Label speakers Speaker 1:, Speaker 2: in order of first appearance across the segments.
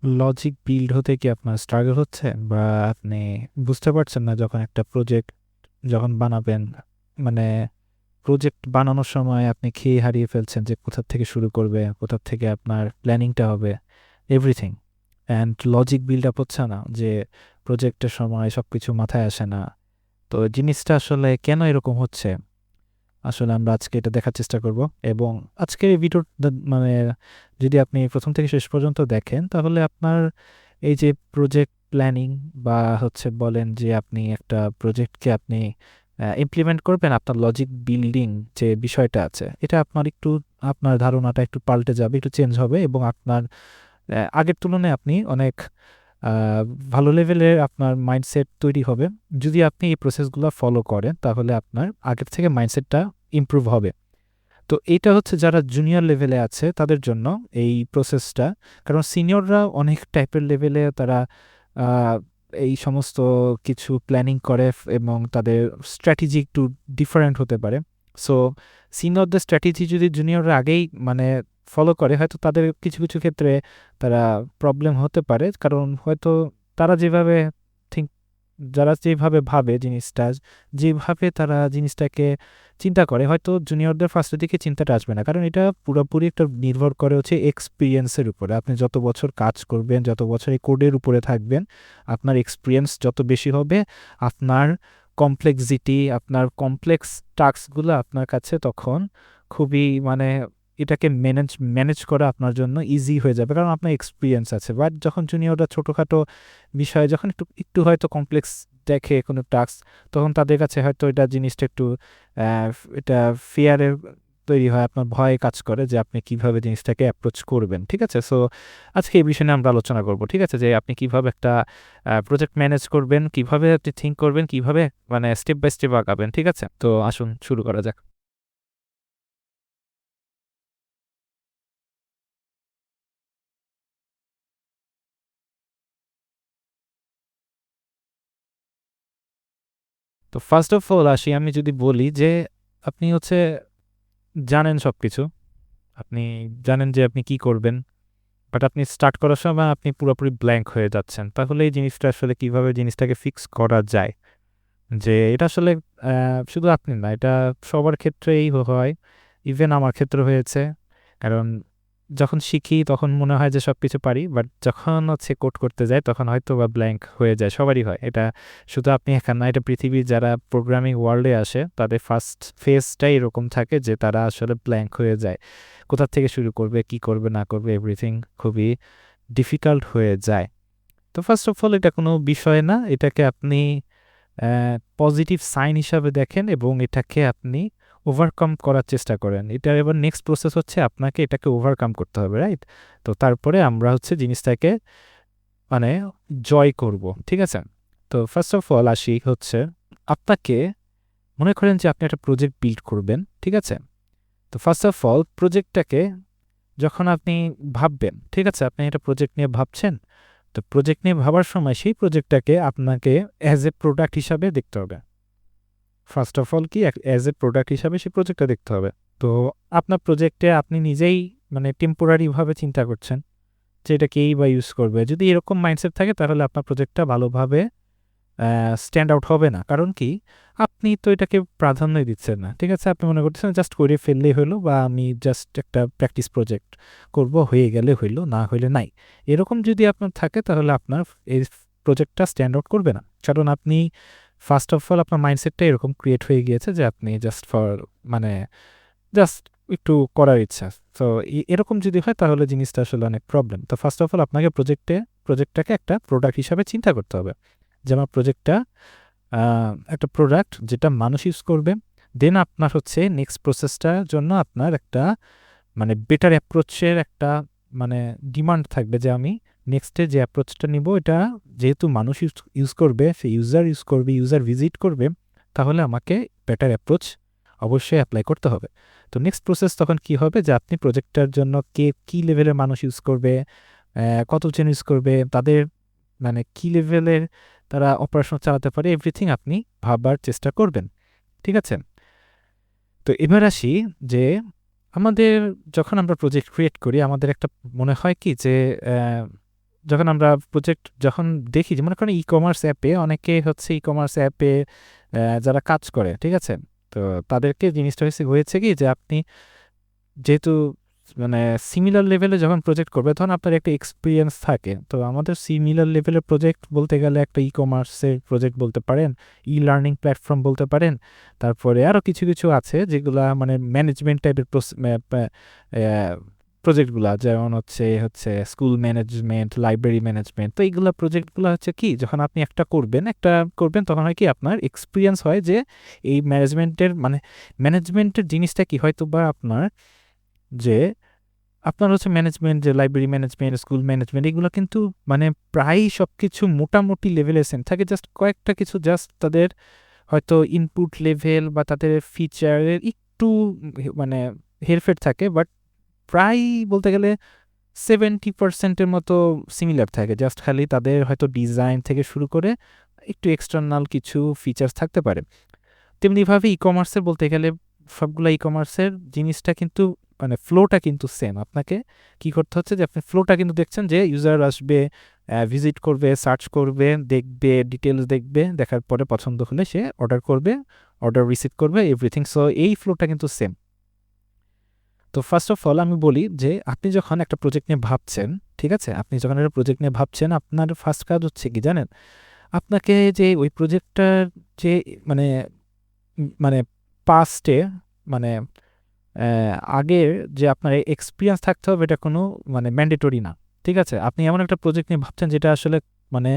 Speaker 1: Logic build হতে কি আপনার স্ট্রাগল হচ্ছে, বা আপনি বুঝতে পারছেন না যখন একটা প্রজেক্ট যখন বানাবেন, মানে প্রজেক্ট বানানোর সময় আপনি খেয়ে হারিয়ে ফেলছেন যে কোথা থেকে শুরু করবে, কোথা থেকে আপনার প্ল্যানিংটা হবে, everything. And logic build up হচ্ছে না, যে প্রজেক্টের সময় সব কিছু মাথায় আসে না। তো জিনিসটা আসলে কেন এরকম হচ্ছে, আসলে আমরা আজকে এটা দেখার চেষ্টা করব। এবং আজকের এই ভিডিও মানে যদি আপনি প্রথম থেকে শেষ পর্যন্ত দেখেন, তাহলে আপনার এই যে প্রজেক্ট প্ল্যানিং, বা হচ্ছে বলেন যে আপনি একটা প্রজেক্টকে আপনি ইমপ্লিমেন্ট করবেন, আপনার লজিক বিল্ডিং যে বিষয়টা আছে, এটা আপনার একটু, আপনার ধারণাটা একটু পাল্টে যাবে, একটু চেঞ্জ হবে, এবং আপনার আগের তুলনায় আপনি অনেক আহ, ভালো লেভেলের আপনার মাইন্ডসেট তৈরি হবে। যদি আপনি এই প্রসেসগুলো ফলো করেন, তাহলে আপনার আগের থেকে মাইন্ডসেটটা ইমপ্রুভ হবে। তো এটা হচ্ছে যারা জুনিয়র লেভেলে আছে তাদের জন্য এই প্রসেসটা। কারণ সিনিয়ররা অনেক টাইপের লেভেলে তারা আহ, এই সমস্ত কিছু প্ল্যানিং করে, এবং তাদের স্ট্র্যাটেজি একটু ডিফারেন্ট হতে পারে। সো সিনিয়রদের স্ট্র্যাটেজি যদি জুনিয়ররা আগেই মানে ফলো করে, হয়তো তাদের কিছু কিছু ক্ষেত্রে তারা প্রবলেম হতে পারে, কারণ হয়তো তারা যেভাবে থিঙ্ক, যারা যেভাবে ভাবে জিনিসটা, যেভাবে তারা জিনিসটাকে চিন্তা করে, হয়তো জুনিয়রদের ফার্স্টের দিকে চিন্তাটা আসবে না। কারণ এটা পুরোপুরি একটা নির্ভর করে হচ্ছে এক্সপিরিয়েন্সের উপরে। আপনি যত বছর কাজ করবেন, যত বছর এই কোডের উপরে থাকবেন, আপনার এক্সপিরিয়েন্স যত বেশি হবে, আপনার কমপ্লেক্সিটি, আপনার কমপ্লেক্স টাস্কগুলো আপনার কাছে তখন খুবই মানে এটাকে ম্যানেজ ম্যানেজ করা আপনার জন্য ইজি হয়ে যাবে, কারণ আপনার এক্সপিরিয়েন্স আছে। বাট যখন জুনিয়ররা ছোটোখাটো বিষয়ে যখন একটু একটু হয়তো কমপ্লেক্স দেখে কোনো টাস্ক, তখন তাদের কাছে হয়তো এটা জিনিসটা একটু এটা ফিয়ারের তৈরি হয়, আপনার ভয় কাজ করে যে আপনি কিভাবে জিনিসটাকে অ্যাপ্রোচ করবেন। ঠিক আছে, সো আজকে এই বিষয়ে নিয়ে আমরা আলোচনা করব। ঠিক আছে, যে আপনি কিভাবে একটা প্রজেক্ট ম্যানেজ করবেন, কিভাবে আপনি থিঙ্ক করবেন, কিভাবে মানে স্টেপ বাই স্টেপ আগাবেন। ঠিক আছে, তো আসুন শুরু করা যাক। তো ফার্স্ট অফ অল আসি, আমি যদি বলি যে আপনি হচ্ছে জানেন সব কিছু, আপনি জানেন যে আপনি কি করবেন, বাট আপনি স্টার্ট করার সময় আপনি পুরোপুরি ব্ল্যাঙ্ক হয়ে যাচ্ছেন। তাহলে এই জিনিসটা আসলে কিভাবে জিনিসটাকে ফিক্স করা যায়, যে এটা আসলে শুধু আপনি না, এটা সবার ক্ষেত্রেই হয়। ইভেন আমার ক্ষেত্রে হয়েছে। কারণ যখন শিখি তখন মনে হয় যে সব কিছু পারি, বাট যখন হচ্ছে কোড করতে যায় তখন হয়তো বা ব্ল্যাঙ্ক হয়ে যায়। সবারই হয় এটা, শুধু আপনি একা না, এটা পৃথিবীর যারা প্রোগ্রামিং ওয়ার্ল্ডে আসে তাদের ফার্স্ট ফেজটাই এরকম থাকে যে তারা আসলে ব্ল্যাঙ্ক হয়ে যায়। কোথা থেকে শুরু করবে, কি করবে না করবে, এভরিথিং খুবই ডিফিকাল্ট হয়ে যায়। তো ফার্স্ট অফ অল এটা কোনো বিষয় না, এটাকে আপনি পজিটিভ সাইন হিসাবে দেখেন, এবং এটাকে আপনি ওভারকাম করার চেষ্টা করেন। এটার এবার নেক্সট প্রসেস হচ্ছে আপনাকে এটাকে ওভারকাম করতে হবে, রাইট? তো তারপরে আমরা হচ্ছে জিনিসটাকে মানে জয় করব। ঠিক আছে, তো ফার্স্ট অফ অল আসি হচ্ছে আপনাকে, মনে করেন যে আপনি একটা প্রজেক্ট বিল্ড করবেন। ঠিক আছে, তো ফার্স্ট অফ অল প্রজেক্টটাকে যখন আপনি ভাববেন, ঠিক আছে, আপনি একটা প্রজেক্ট নিয়ে ভাবছেন, তো প্রজেক্ট নিয়ে ভাবার সময় সেই প্রজেক্টটাকে আপনাকে অ্যাজ এ প্রোডাক্ট হিসাবে দেখতে হবে। ফার্স্ট অফ অল কি অ্যাজ এ প্রোডাক্ট হিসাবে সেই প্রজেক্টটা দেখতে হবে। তো আপনার প্রজেক্টে আপনি নিজেই মানে টেম্পোরারিভাবে চিন্তা করছেন যে এটা কেই বা ইউজ করবে। যদি এরকম মাইন্ডসেট থাকে তাহলে আপনার প্রজেক্টটা ভালোভাবে স্ট্যান্ড আউট হবে না। কারণ কি, আপনি তো এটাকে প্রাধান্যই দিচ্ছেন না। ঠিক আছে, আপনি মনে করতেছেন জাস্ট করে ফেললেই হলো, বা আমি জাস্ট একটা প্র্যাকটিস প্রজেক্ট করব, হয়ে গেলে হইলো, না হইলে নাই। এরকম যদি আপনার থাকে তাহলে আপনার এই প্রজেক্টটা স্ট্যান্ড আউট করবে না। কারণ আপনি ফার্স্ট অফ অল আপনার মাইন্ডসেটটা এরকম ক্রিয়েট হয়ে গিয়েছে যে আপনি জাস্ট ফর মানে জাস্ট একটু করার ইচ্ছা। তো এরকম যদি হয় তাহলে জিনিসটা আসলে অনেক প্রবলেম। তো ফার্স্ট অফ অল আপনাকে প্রজেক্টটাকে একটা প্রোডাক্ট হিসাবে চিন্তা করতে হবে, যে আমার প্রজেক্টটা একটা প্রোডাক্ট যেটা মানুষ ইউজ করবে। দেন আপনার হচ্ছে নেক্সট প্রসেসটার জন্য আপনার একটা মানে বেটার অ্যাপ্রোচের একটা মানে ডিমান্ড থাকবে, যে আমি নেক্সটে যে অ্যাপ্রোচটা নিব, এটা যেহেতু মানুষ ইউজ করবে, সে ইউজার ইউজ করবে, ইউজার ভিজিট করবে, তাহলে আমাকে বেটার অ্যাপ্রোচ অবশ্যই অ্যাপ্লাই করতে হবে। তো নেক্সট প্রসেস তখন কি হবে, যে আপনি প্রজেক্টটার জন্য কে কী লেভেলের মানুষ ইউজ করবে, কতজন ইউজ করবে, তাদের মানে কী লেভেলের তারা অপারেশন চালাতে পারে, এভরিথিং আপনি ভাবার চেষ্টা করবেন। ঠিক আছে, তো এবার আসি যে আমাদের যখন আমরা প্রজেক্ট ক্রিয়েট করি, আমাদের একটা মনে হয় কি যে যখন আমরা প্রজেক্ট যখন দেখি যে মনে করেন ই-কমার্স অ্যাপে অনেকে হচ্ছে ই-কমার্স অ্যাপে যারা কাজ করে, ঠিক আছে? তো তাদেরকে জিনিসটা হয়েছে কি যে আপনি যেহেতু মানে সিমিলার লেভেলে যখন প্রজেক্ট করবে তখন আপনার একটা এক্সপিরিয়েন্স থাকে। তো আমাদের সিমিলার লেভেলের প্রজেক্ট বলতে গেলে একটা ই-কমার্সের প্রজেক্ট বলতে পারেন, ই-লার্নিং প্ল্যাটফর্ম বলতে পারেন, তারপরে আরও কিছু কিছু আছে যেগুলা মানে ম্যানেজমেন্ট টাইপের প্রজেক্টগুলা, যেমন হচ্ছে স্কুল ম্যানেজমেন্ট, লাইব্রেরি ম্যানেজমেন্ট। তো এইগুলা প্রজেক্টগুলো হচ্ছে কি যখন আপনি একটা করবেন তখন হয় কি আপনার এক্সপিরিয়েন্স হয় যে এই ম্যানেজমেন্টের জিনিসটা কি হয়তো বা আপনার যে আপনার হচ্ছে ম্যানেজমেন্ট, যে লাইব্রেরি ম্যানেজমেন্ট, স্কুল ম্যানেজমেন্ট, এগুলো কিন্তু মানে প্রায় সব কিছু মোটামুটি লেভেলে সেম থাকে। জাস্ট কয়েকটা কিছু তাদের হয়তো ইনপুট লেভেল বা তাদের ফিচারের একটু মানে হেরফের থাকে, বাট প্রায় বলতে গেলে 70% মতো সিমিলার থাকে। জাস্ট খালি তাদের হয়তো ডিজাইন থেকে শুরু করে একটু এক্সটার্নাল কিছু ফিচার্স থাকতে পারে। তেমনিভাবে ই-কমার্সের বলতে গেলে সবগুলো ই-কমার্সের জিনিসটা কিন্তু মানে ফ্লোটা কিন্তু সেম। আপনাকে কি করতে হচ্ছে যে আপনি ফ্লোটা কিন্তু দেখছেন যে ইউজার আসবে, ভিজিট করবে, সার্চ করবে, দেখবে, ডিটেলস দেখবে, দেখার পরে পছন্দ হলে সে অর্ডার করবে, অর্ডার রিসিভ করবে, এভরিথিং। সো এই ফ্লোটা কিন্তু সেম। তো ফার্স্ট অফ অল আমি বলি যে আপনি যখন একটা প্রজেক্ট নিয়ে ভাবছেন, ঠিক আছে, আপনি যখন একটা প্রজেক্ট নিয়ে ভাবছেন আপনার ফার্স্ট কাজ হচ্ছে কি জানেন, আপনাকে যে ওই প্রজেক্টটার যে মানে মানে পাস্টে মানে আগের যে আপনার এক্সপিরিয়েন্স থাকতে হবে এটা কোনো মানে ম্যান্ডেটরি না, ঠিক আছে? আপনি এমন একটা প্রজেক্ট নিয়ে ভাবছেন যেটা আসলে মানে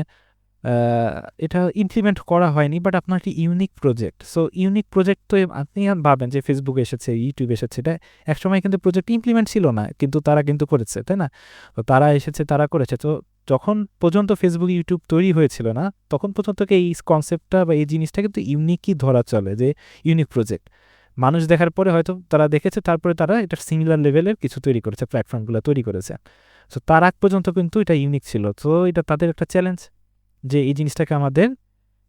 Speaker 1: এটা ইমপ্লিমেন্ট করা হয়নি, বাট আপনার একটি unique project. So unique project তো আপনি ভাবেন যে ফেসবুক এসেছে, ইউটিউব এসেছে, এটা একসময় কিন্তু প্রজেক্ট ইমপ্লিমেন্ট ছিল না, কিন্তু তারা কিন্তু করেছে, তাই না? তো তারা এসেছে, তারা করেছে। তো যখন পর্যন্ত ফেসবুক ইউটিউব তৈরি হয়েছিল না তখন পর্যন্ত এই কনসেপ্টটা বা এই জিনিসটা কিন্তু ইউনিকই ধরা চলে, যে ইউনিক প্রজেক্ট। মানুষ দেখার পরে হয়তো তারা দেখেছে, তারপরে তারা এটা সিমিলার লেভেলের কিছু তৈরি করেছে, প্ল্যাটফর্মগুলো তৈরি করেছে। সো তার আগ পর্যন্ত কিন্তু এটা ইউনিক ছিল। তো এটা তাদের একটা চ্যালেঞ্জ যে এই জিনিসটাকে আমাদের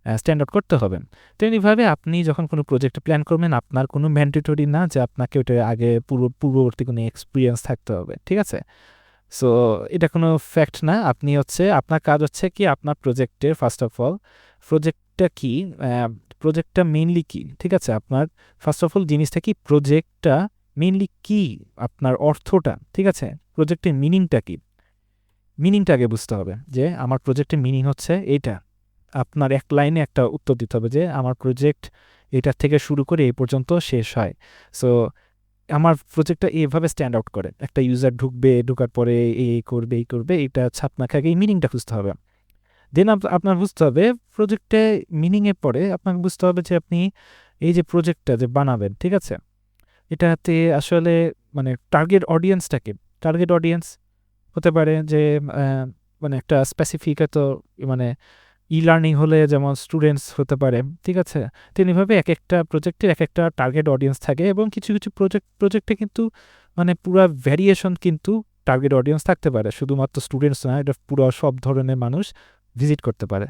Speaker 1: স্ট্যান্ড আউট করতে হবে। তেমনিভাবে আপনি যখন কোনো প্রজেক্ট প্ল্যান করবেন আপনার কোনো ম্যান্ডেটরি না যে আপনাকে ওটা আগে পূর্ববর্তী কোনো এক্সপিরিয়েন্স থাকতে হবে, ঠিক আছে? সো এটা কোনো ফ্যাক্ট না। আপনি আপনার কাজ হচ্ছে কি আপনার প্রজেক্টের ফার্স্ট অফ অল প্রজেক্টটা কি, প্রজেক্টটা মেইনলি কি, ঠিক আছে? আপনার ফার্স্ট অফ অল জিনিসটা কি, প্রজেক্টটা মেইনলি কি, আপনার অর্থটা, ঠিক আছে? প্রজেক্টের মিনিংটা কি, মিনিংটা আগে বুঝতে হবে যে আমার প্রজেক্টের মিনিং হচ্ছে এইটা। আপনার এক লাইনে একটা উত্তর দিতে হবে যে আমার প্রজেক্ট এটার থেকে শুরু করে এই পর্যন্ত শেষ হয়। সো আমার প্রজেক্টটা এভাবে স্ট্যান্ড আউট করে, একটা ইউজার ঢুকবে, ঢোকার পরে এই করবে, এই করবে, এটা আপনাকে আগে এই মিনিংটা খুঁজতে হবে। দেন আপনার বুঝতে হবে প্রজেক্টে মিনিংয়ের পরে আপনাকে বুঝতে হবে যে আপনি এই যে প্রজেক্টটা যে বানাবেন, ঠিক আছে, এটাতে আসলে মানে টার্গেট অডিয়েন্সটাকে, টার্গেট অডিয়েন্স হতে পারে যে মানে একটা স্পেসিফিক তো মানে ই-লার্নিং হলে যেমন স্টুডেন্টস হতে পারে, ঠিক আছে? তেমনিভাবে এক একটা প্রজেক্টের এক একটা টার্গেট অডিয়েন্স থাকে, এবং কিছু কিছু প্রজেক্টে কিন্তু মানে পুরা ভ্যারিয়েশন কিন্তু টার্গেট অডিয়েন্স থাকতে পারে, শুধুমাত্র স্টুডেন্টস না, এটা পুরো সব ধরনের মানুষ ভিজিট করতে পারে।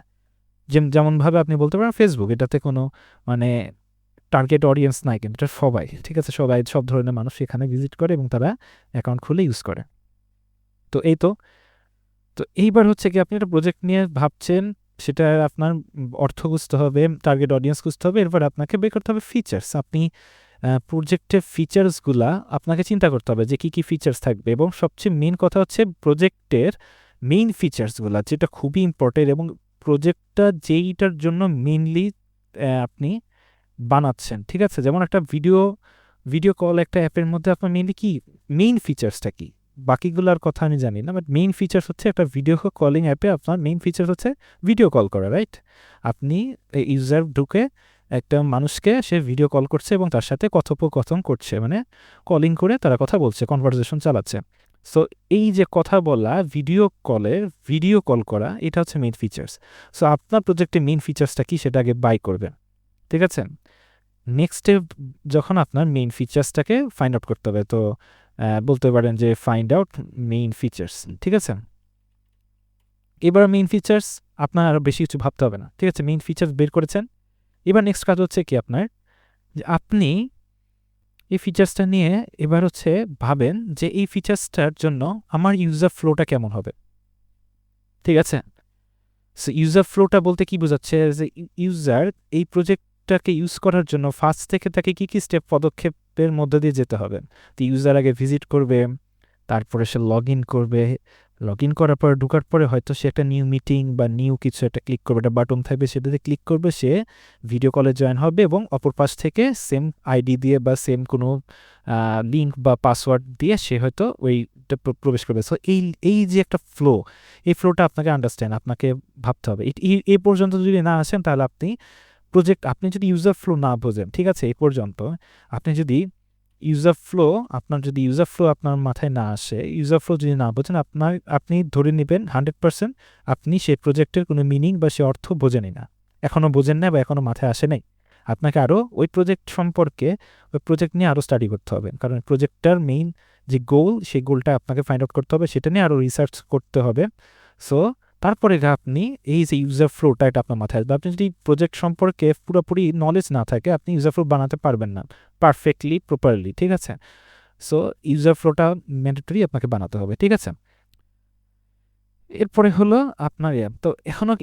Speaker 1: যেমনভাবে আপনি বলতে পারেন ফেসবুক, এটাতে কোনো মানে টার্গেট অডিয়েন্স নাই, কিন্তু এটা সবাই, ঠিক আছে, সব ধরনের মানুষ এখানে ভিজিট করে এবং তারা অ্যাকাউন্ট খুলে ইউজ করে। তো এই তো তো এইবার হচ্ছে কি আপনি একটা প্রজেক্ট নিয়ে ভাবছেন, সেটা আপনার অর্থ খুঁজতে হবে, টার্গেট অডিয়েন্স খুঁজতে হবে, এরপর আপনাকে বের করতে হবে ফিচার্স। আপনি প্রজেক্টের ফিচার্সগুলা আপনাকে চিন্তা করতে হবে যে কী কী ফিচার্স থাকবে, এবং সবচেয়ে মেইন কথা হচ্ছে প্রজেক্টের মেইন ফিচার্সগুলা, যেটা খুবই ইম্পর্টেন্ট, এবং প্রজেক্টটা যেইটার জন্য মেইনলি আপনি বানাচ্ছেন, ঠিক আছে? যেমন একটা ভিডিও কল একটা অ্যাপের মধ্যে আপনার মেইনলি কি মেইন ফিচার্সটা কি, বাকিগুলোর কথা আমি জানি না, বাট মেইন ফিচার্স হচ্ছে একটা ভিডিও কলিং অ্যাপে আপনার মেইন ফিচার্স হচ্ছে ভিডিও কল করা, রাইট? আপনি ইউজার ঢুকে একটা মানুষকে সে ভিডিও কল করছে এবং তার সাথে কথোপকথন করছে, মানে কলিং করে তারা কথা বলছে, কনভারসেশন চালাচ্ছে। সো এই যে কথা বলা, ভিডিও কল করা, এটা হচ্ছে মেইন ফিচার্স। সো আপনার প্রজেক্টের মেইন ফিচার্সটা কি সেটা আগে বাই করবেন, ঠিক আছে? নেক্সট স্টেপ যখন আপনার মেইন ফিচার্সটাকে ফাইন্ড আউট করতে হবে, তো বলতে পারেন যে ফাইন্ড আউট মেইন ফিচার্স, ঠিক আছে? এবার মেইন ফিচার্স আপনার আরও বেশি কিছু ভাবতে হবে না, ঠিক আছে? মেইন ফিচার্স বের করেছেন, এবার নেক্সট কাজ হচ্ছে কি আপনার, যে আপনি এই ফিচার্সটা নিয়ে এবার ভাবেন যে এই ফিচার্সটার জন্য আমার ইউজার ফ্লোটা কেমন হবে। ঠিক আছে? সো ইউজার ফ্লোটা বলতে কি বোঝাচ্ছে যে ইউজার এই প্রজেক্টটাকে ইউজ করার জন্য ফার্স্ট থেকে তাকে কী স্টেপ পদক্ষেপের মধ্যে দিয়ে যেতে হবে। তো ইউজার আগে ভিজিট করবে, তারপরে সে লগ ইন করবে, লগ ইন করার পরে ঢোকার পরে হয়তো সে একটা নিউ মিটিং বা নিউ কিছু একটা ক্লিক করবে, একটা বাটন থাকবে, সেটাতে ক্লিক করবে, সে ভিডিও কলে জয়েন হবে এবং অপর পাশ থেকে সেম আইডি দিয়ে বা সেম কোনো লিঙ্ক বা পাসওয়ার্ড দিয়ে সে হয়তো ওইটা প্রবেশ করবে। সো এই যে একটা ফ্লো, এই ফ্লোটা আপনাকে আন্ডারস্ট্যান্ড, আপনাকে ভাবতে হবে। এই পর্যন্ত যদি না আসেন তাহলে আপনি যদি ইউজার ফ্লো না বোঝেন, ঠিক আছে, এই পর্যন্ত আপনি যদি ইউজার ফ্লো আপনার মাথায় না আসে, ইউজার ফ্লো যদি না বোঝেন, আপনি ধরে নেবেন 100% আপনি সেই প্রজেক্টের কোনো মিনিং বা সে অর্থ বোঝেনই না, এখনও বোঝেন না বা এখনও মাথায় আসে নাই। আপনাকে আরও ওই প্রজেক্ট সম্পর্কে, ওই প্রজেক্ট নিয়ে আরও স্টাডি করতে হবে, কারণ প্রজেক্টটার মেইন যে গোল, সেই গোলটা আপনাকে ফাইন্ড আউট করতে হবে, সেটা নিয়ে আরও রিসার্চ করতে হবে। সো তারপরে আপনি এই যে ইউজার ফ্লোটা, এটা আপনার মাথায় আসবে। আপনি যদি প্রজেক্ট সম্পর্কে পুরোপুরি নলেজ না থাকে, আপনি ইউজার ফ্লো বানাতে পারবেন না পারফেক্টলি, প্রপারলি, ঠিক আছে? সো ইউজার ফ্লোটা ম্যান্ডেটরি আপনাকে বানাতে হবে, ঠিক আছে? এরপরে হলো আপনার তো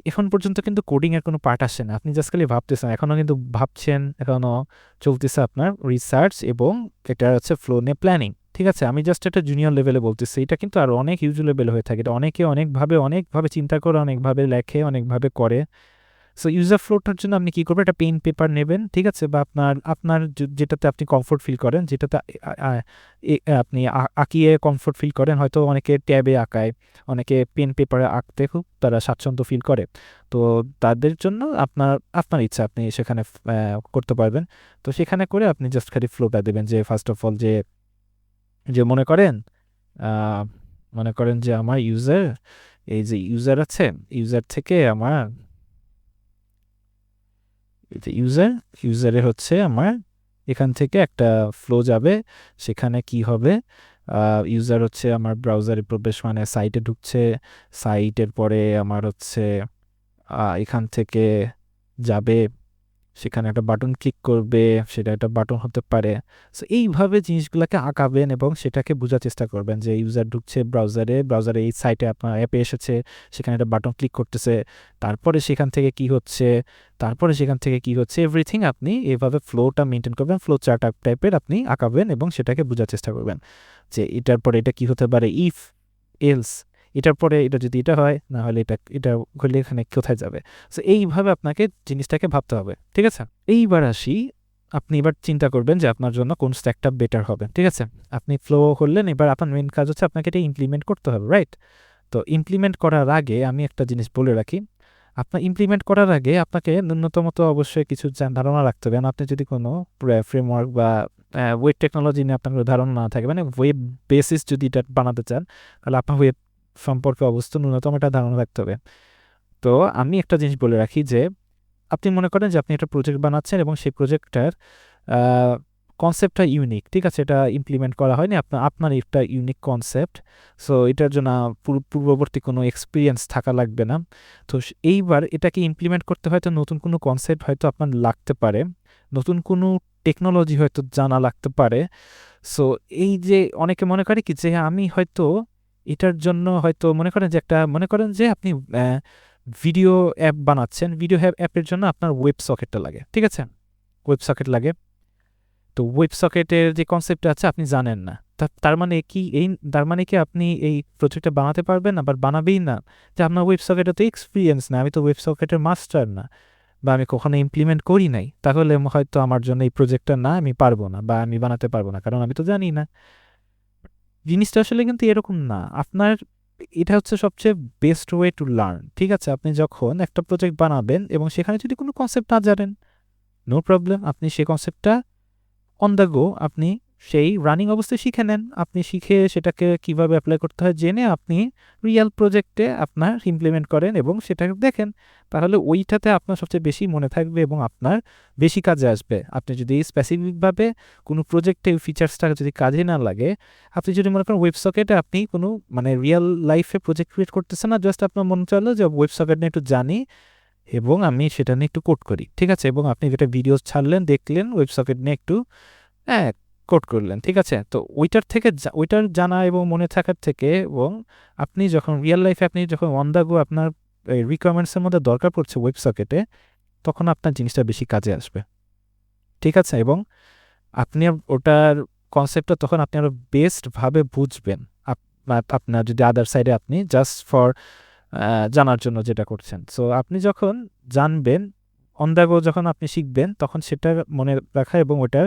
Speaker 1: এখন পর্যন্ত কিন্তু কোডিংয়ের কোনো পার্ট আসে না, আপনি জাস্ট খালি ভাবতেছেন, এখনও কিন্তু ভাবছেন, এখনও চলতেছে আপনার রিসার্চ এবং এটা হচ্ছে ফ্লো নিয়ে প্ল্যানিং, ঠিক আছে? আমি জাস্ট একটা জুনিয়র লেভেলে বলতেছি, এটা কিন্তু আর অনেক হিউজ লেভেলে হয়ে থাকে, এটা অনেকে অনেকভাবে চিন্তা করে, অনেকভাবে লেখে, অনেকভাবে করে। সো ইউজার ফ্লোটার জন্য আপনি কী করবেন, একটা পেন পেপার নেবেন, ঠিক আছে, বা আপনার যেটাতে আপনি কমফোর্ট ফিল করেন, যেটাতে আপনি আঁকিয়ে কমফোর্ট ফিল করেন, হয়তো অনেকে ট্যাবে আঁকায়, অনেকে পেন পেপারে আঁকতে খুব তারা স্বাচ্ছন্দ্য ফিল করে, তো তাদের জন্য আপনার ইচ্ছা, আপনি সেখানে করতে পারবেন। তো সেখানে করে আপনি জাস্ট খালি ফ্লোটা দেবেন, যে ফার্স্ট অফ অল যে মনে করেন যে আমার এই যে আছে, ইউজার থেকে আমার ইউজারে হচ্ছে আমার এখান থেকে একটা ফ্লো যাবে, সেখানে কি হবে, ইউজার হচ্ছে আমার ব্রাউজারে প্রবেশ, মানে সাইটে ঢুকছে, সাইটের পরে আমার হচ্ছে এখান থেকে যাবে, সেখানে একটা বাটন ক্লিক করবে, সেটা একটা বাটন হতে পারে। সো এইভাবে জিনিসগুলোকে আঁকাবেন এবং সেটাকে বোঝার চেষ্টা করবেন যে ইউজার ঢুকছে ব্রাউজারে এই সাইটে আপনার অ্যাপে এসেছে, সেখানে একটা বাটন ক্লিক করতেছে, তারপরে সেখান থেকে কি হচ্ছে এভরিথিং আপনি এইভাবে ফ্লোটা মেনটেন করবেন, ফ্লো চার্ট টাইপের আপনি আঁকাবেন এবং সেটাকে বোঝার চেষ্টা করবেন যে এটার পরে এটা কি হতে পারে, ইফ এলস, এটার পরে এটা যদি এটা হয়, না হলে এটা হলে এখানে কোথায় যাবে। সো এইভাবে আপনাকে জিনিসটাকে ভাবতে হবে, ঠিক আছে? এইবার আসি, আপনি এবার চিন্তা করবেন যে আপনার জন্য কোন স্ট্যাকটা বেটার হবে, ঠিক আছে? আপনি ফ্লো করলেন, এবার আপনার মেন কাজ হচ্ছে আপনাকে এটা ইমপ্লিমেন্ট করতে হবে, রাইট? তো ইমপ্লিমেন্ট করার আগে আমি একটা জিনিস বলে রাখি, আপনার ইমপ্লিমেন্ট করার আগে আপনাকে ন্যূনতম তো অবশ্যই কিছু ধারণা রাখতে হবে। আপনি যদি কোনো ফ্রেমওয়ার্ক বা ওয়েব টেকনোলজি নিয়ে আপনার ধারণা না থাকে, মানে ওয়েব বেসিস যদি এটা বানাতে চান, তাহলে আপনার ওয়েব সম্পর্কে অবস্থা ন্যূনতম একটা ধারণা রাখতে হবে। তো আমি একটা জিনিস বলে রাখি যে আপনি মনে করেন যে আপনি একটা প্রজেক্ট বানাচ্ছেন এবং সেই প্রজেক্টটার কনসেপ্টটা ইউনিক, ঠিক আছে, এটা ইমপ্লিমেন্ট করা হয়নি, আপনার একটা ইউনিক কনসেপ্ট। সো এটার জন্য পূর্ববর্তী কোনো এক্সপিরিয়েন্স থাকা লাগবে না। তো এইবার এটাকে ইমপ্লিমেন্ট করতে হয়তো নতুন কোনো কনসেপ্ট হয়তো আপনার লাগতে পারে, নতুন কোনো টেকনোলজি হয়তো জানা লাগতে পারে। সো এই যে অনেকে মনে করে কি যে আমি হয়তো এটার জন্য হয়তো মনে করেন যে আপনি ভিডিও অ্যাপ বানাচ্ছেন, ভিডিও অ্যাপের জন্য আপনার ওয়েব সকেটটা লাগে, ঠিক আছে, ওয়েব সকেট লাগে। তো ওয়েব সকেটের যে কনসেপ্টটা আছে আপনি জানেন না, তার মানে কি আপনি এই প্রজেক্টটা বানাতে পারবেন না, আবার বানাবেই না, যে আপনার ওয়েব সকেটে তো এক্সপিরিয়েন্স না, আমি তো ওয়েব সকেটের মাস্টার না, বা আমি কখনো ইমপ্লিমেন্ট করি নাই, তাহলে হয়তো আমার জন্য এই প্রজেক্টটা না, আমি পারবো না বা আমি বানাতে পারবো না, কারণ আমি তো জানি না। জিনিসটা আসলে কিন্তু এরকম না, এটা হচ্ছে সবচেয়ে বেস্ট ওয়ে টু লার্ন, ঠিক আছে? আপনি যখন একটা প্রজেক্ট বানাবেন এবং সেখানে যদি কোনো কনসেপ্ট না জানেন, নো প্রবলেম, আপনি সেই কনসেপ্টটা অন দ্য গো আপনি সেই রানিং অবস্থায় শিখে নেন, আপনি শিখে সেটাকে কিভাবে অ্যাপ্লাই করতে হয় জেনে আপনি রিয়েল প্রজেক্টে আপনার ইমপ্লিমেন্ট করেন এবং সেটাকে দেখেন, তাহলে ওইটাতে আপনার সবচেয়ে বেশি মনে থাকবে এবং আপনার বেশি কাজে আসবে। আপনি যদি স্পেসিফিকভাবে কোনো প্রজেক্টে ফিচার্সটা যদি কাজে না লাগে, আপনি যদি মনে করেন ওয়েব সকেটে আপনি কোনো মানে রিয়েল লাইফে প্রজেক্ট ক্রিয়েট করতেছেন না, জাস্ট আপনার মনে চলো যে ওয়েব সকেট নিয়ে একটু জানি এবং আমি সেটা নিয়ে একটু কোড করি, ঠিক আছে, এবং আপনি যেটা ভিডিও ছাড়লেন, দেখলেন, ওয়েব সকেট নিয়ে একটু কোড করলেন, ঠিক আছে? তো ওইটার জানা এবং মনে থাকার থেকে, এবং আপনি যখন রিয়েল লাইফে আপনি যখন অন দ্য গো আপনার রিকোয়ারমেন্টসের মধ্যে দরকার পড়ছে ওয়েব সকেটে, তখন আপনার জিনিসটা বেশি কাজে আসবে, ঠিক আছে? এবং আপনি ওটার কনসেপ্টটা তখন আপনি আরও বেস্টভাবে বুঝবেন, আপনার যদি আদার সাইডে আপনি জাস্ট ফর জানার জন্য যেটা করছেন। সো আপনি যখন জানবেন, অন দ্য গো যখন আপনি শিখবেন, তখন সেটা মনে রাখা এবং ওটার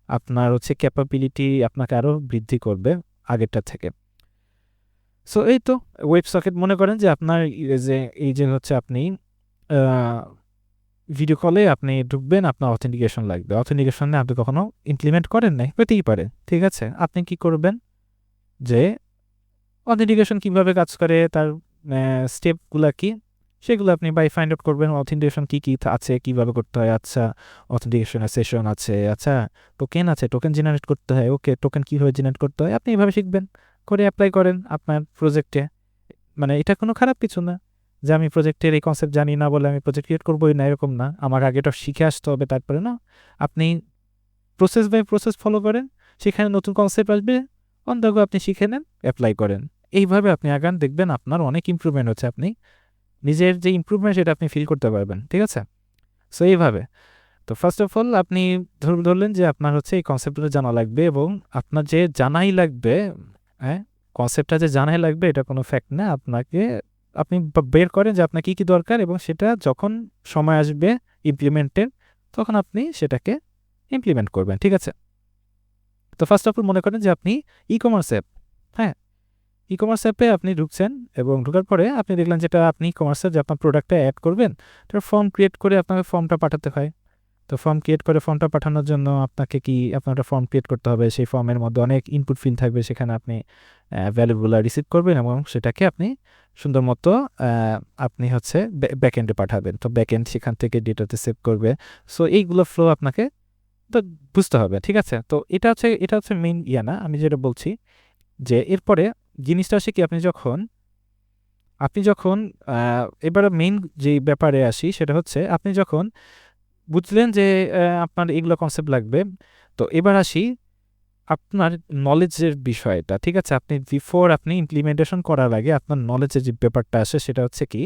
Speaker 1: আপনার ক্যাপাবিলিটি আপনাকে আরও বৃদ্ধি করবে আগেরটা থেকে। সো এই তো ওয়েব সকেট, মনে করেন যে আপনার এই যে আপনি ভিডিও কলে আপনি ঢুকবেন, আপনার অথেন্টিকেশন লাগবে। অথেন্টিকেশনে আপনি কখনো ইমপ্লিমেন্ট করেন নাই, হতেই পারে, ঠিক আছে? আপনি কি করবেন যে অথেন্টিকেশন কীভাবে কাজ করে, তার স্টেপগুলো কি, সেগুলো আপনি বাই ফাইন্ড আউট করবেন। অথেন্টিকেশন কী কী আছে, কীভাবে করতে হয়, আচ্ছা অথেন্টিকেশনের সেশন আছে, আচ্ছা টোকেন আছে, টোকেন জেনারেট করতে হয়, ওকে টোকেন কীভাবে জেনারেট করতে হয়, আপনি এভাবে শিখবেন, করে অ্যাপ্লাই করেন আপনার প্রজেক্টে। মানে এটা কোনো খারাপ কিছু না যে আমি প্রজেক্টের এই কনসেপ্ট জানি না বলে আমি প্রজেক্ট ক্রিয়েট করবোই না, এরকম না। আমার আগে এটা শিখে আসতে হবে, তারপরে না, আপনি প্রসেস বাই প্রসেস ফলো করেন, সেখানে নতুন কনসেপ্ট আসবে, অন দ্য গো আপনি শিখে নেন, অ্যাপ্লাই করেন। এইভাবে আপনি আগান, দেখবেন আপনার অনেক ইমপ্রুভমেন্ট হচ্ছে, আপনি নিজের যে ইমপ্রুভমেন্ট সেটা আপনি ফিল করতে পারবেন, ঠিক আছে? সো এইভাবে তো ফার্স্ট অফ অল আপনি ধরলেন যে আপনার এই কনসেপ্টগুলো জানা লাগবে, এবং আপনার যে জানাই লাগবে, হ্যাঁ, কনসেপ্টটা যে জানাই লাগবে এটা কোনো ফ্যাক্ট না। আপনি বের করেন যে আপনার কী কী দরকার, এবং সেটা যখন সময় আসবে ইমপ্লিমেন্টের, তখন আপনি সেটাকে ইমপ্লিমেন্ট করবেন, ঠিক আছে? তো ফার্স্ট অফ অল মনে করেন যে আপনি ই কমার্স অ্যাপ, হ্যাঁ, ই কমার্স অ্যাপে আপনি ঢুকছেন, এবং ঢোকার পরে আপনি দেখলেন যেটা আপনি ই কমার্সের যে আপনার প্রোডাক্টটা অ্যাড করবেন, তার ফর্ম ক্রিয়েট করে আপনাকে ফর্মটা পাঠাতে হয়। তো ফর্ম ক্রিয়েট করে ফর্মটা পাঠানোর জন্য আপনাকে আপনার একটা ফর্ম ক্রিয়েট করতে হবে। সেই ফর্মের মধ্যে অনেক ইনপুট ফিল্ড থাকবে, সেখানে আপনি ভ্যালুগুলো রিসিভ করবেন, এবং সেটাকে আপনি সুন্দর মতো আপনি ব্যাকএন্ডে পাঠাবেন। তো ব্যাকএন্ড সেখান থেকে ডেটাতে সেভ করবে। সো এইগুলো ফ্লো আপনাকে তো বুঝতে হবে, ঠিক আছে? তো এটা হচ্ছে মেইন না, আমি যেটা বলছি যে এরপরে জিনিসটা আসে কি, আপনি যখন এবারে মেইন যে ব্যাপারে আসি, সেটা হচ্ছে আপনি যখন বুঝলেন যে আপনার এগুলো কনসেপ্ট লাগবে, তো এবার আসি আপনার নলেজের বিষয়টা, ঠিক আছে? আপনি বিফোর আপনি ইমপ্লিমেন্টেশন করার আগে আপনার নলেজের যে ব্যাপারটা আসে, সেটা হচ্ছে কি,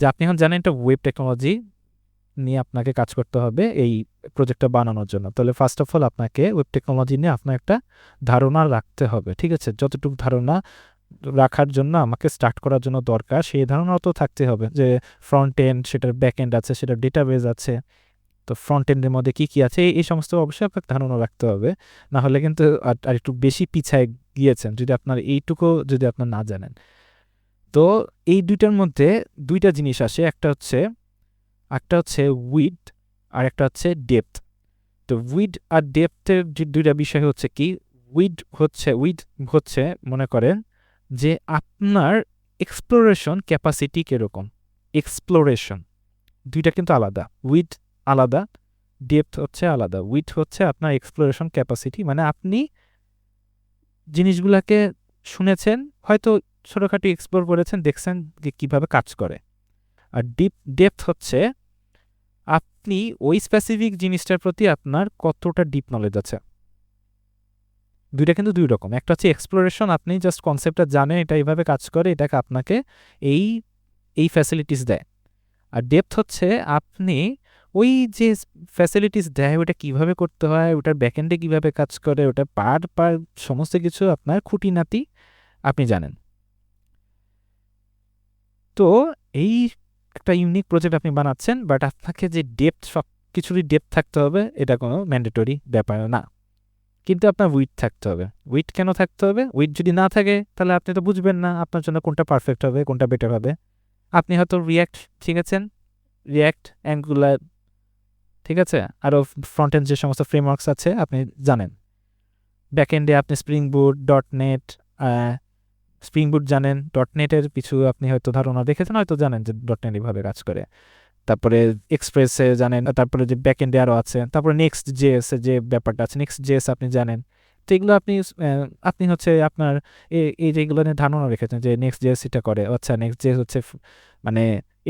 Speaker 1: যে আপনি এখন জানেন একটা ওয়েব টেকনোলজি নিয়ে আপনাকে কাজ করতে হবে এই প্রজেক্টটা বানানোর জন্য। তাহলে ফার্স্ট অফ অল আপনাকে ওয়েব টেকনোলজি নিয়ে আপনার একটা ধারণা রাখতে হবে, ঠিক আছে? যতটুকু ধারণা রাখার জন্য আমাকে স্টার্ট করার জন্য দরকার, সেই ধারণাও তো থাকতে হবে, যে ফ্রন্ট এন্ড, সেটার ব্যাক এন্ড আছে, সেটার ডেটাবেস আছে, তো ফ্রন্ট এন্ডের মধ্যে কী কী আছে, এই সমস্ত অবশ্যই আপনাকে ধারণা রাখতে হবে। না হলে কিন্তু আর একটু বেশি পিছায় গিয়েছেন যদি এইটুকু আপনার না জানেন। তো এই দুইটার মধ্যে দুইটা জিনিস আসে, একটা হচ্ছে উইড, আর একটা হচ্ছে ডেপথ। তো উইড আর ডেপথের যে দুইটা বিষয় হচ্ছে কি, উইড হচ্ছে মনে করেন যে আপনার এক্সপ্লোরেশন ক্যাপাসিটি কীরকম। এক্সপ্লোরেশন দুইটা কিন্তু আলাদা, উইড আলাদা, ডেপথ হচ্ছে আলাদা। উইড হচ্ছে আপনার এক্সপ্লোরেশন ক্যাপাসিটি, মানে আপনি জিনিসগুলোকে শুনেছেন, হয়তো ছোটোখাটো এক্সপ্লোর করেছেন, দেখছেন যে কীভাবে কাজ করে। আর ডেপথ হচ্ছে আপনি ওই স্পেসিফিক জিনিসটার প্রতি আপনার কতটা ডিপ নলেজ আছে। দুইটা কিন্তু দুই রকম। একটা হচ্ছে এক্সপ্লোরেশন, আপনি জাস্ট কনসেপ্টটা জানেন, এটা এইভাবে কাজ করে, এটাকে আপনাকে এই ফ্যাসিলিটিস দেয়। আর ডেপথ হচ্ছে আপনি ওই যে ফ্যাসিলিটিস দেয় ওটা কীভাবে করতে হয়, ওটার ব্যাকএন্ডে কীভাবে কাজ করে, ওটা পার সমস্ত কিছু আপনার খুঁটিনাটি আপনি জানেন। তো এই একটা ইউনিক প্রজেক্ট আপনি বানাচ্ছেন, বাট আপনাকে যে ডেপথ, সব কিছুরই ডেপথ থাকতে হবে, এটা কোনো ম্যান্ডেটরি ব্যাপার না, কিন্তু আপনার উইড থাকতে হবে। উইড কেন থাকতে হবে? উইড যদি না থাকে তাহলে আপনি তো বুঝবেন না আপনার জন্য কোনটা পারফেক্ট হবে, কোনটা বেটার হবে। আপনি হয়তো রিয়্যাক্ট শিখেছেন, রিয়্যাক্ট, অ্যাঙ্গুলার, ঠিক আছে, আরও ফ্রন্ট এন্ড যে সমস্ত ফ্রেমওয়ার্কস আছে আপনি জানেন। ব্যাকএন্ডে আপনি স্প্রিং বুট, .NET, স্প্রিং বুট জানেন, .NET-এর কিছু আপনি হয়তো ধারণা দেখেছেন, হয়তো জানেন যে .NET এইভাবে কাজ করে। তারপরে এক্সপ্রেসে জানেন, তারপরে যে ব্যাকএন্ডে আরও আছে, তারপরে নেক্সট জেএস যে ব্যাপারটা আছে, নেক্সট জেএস আপনি জানেন। তো এগুলো আপনি আপনার এই যেগুলো নিয়ে ধারণা রেখেছেন যে নেক্সট জেএস এটা করে। আচ্ছা, নেক্সট জেএস হচ্ছে মানে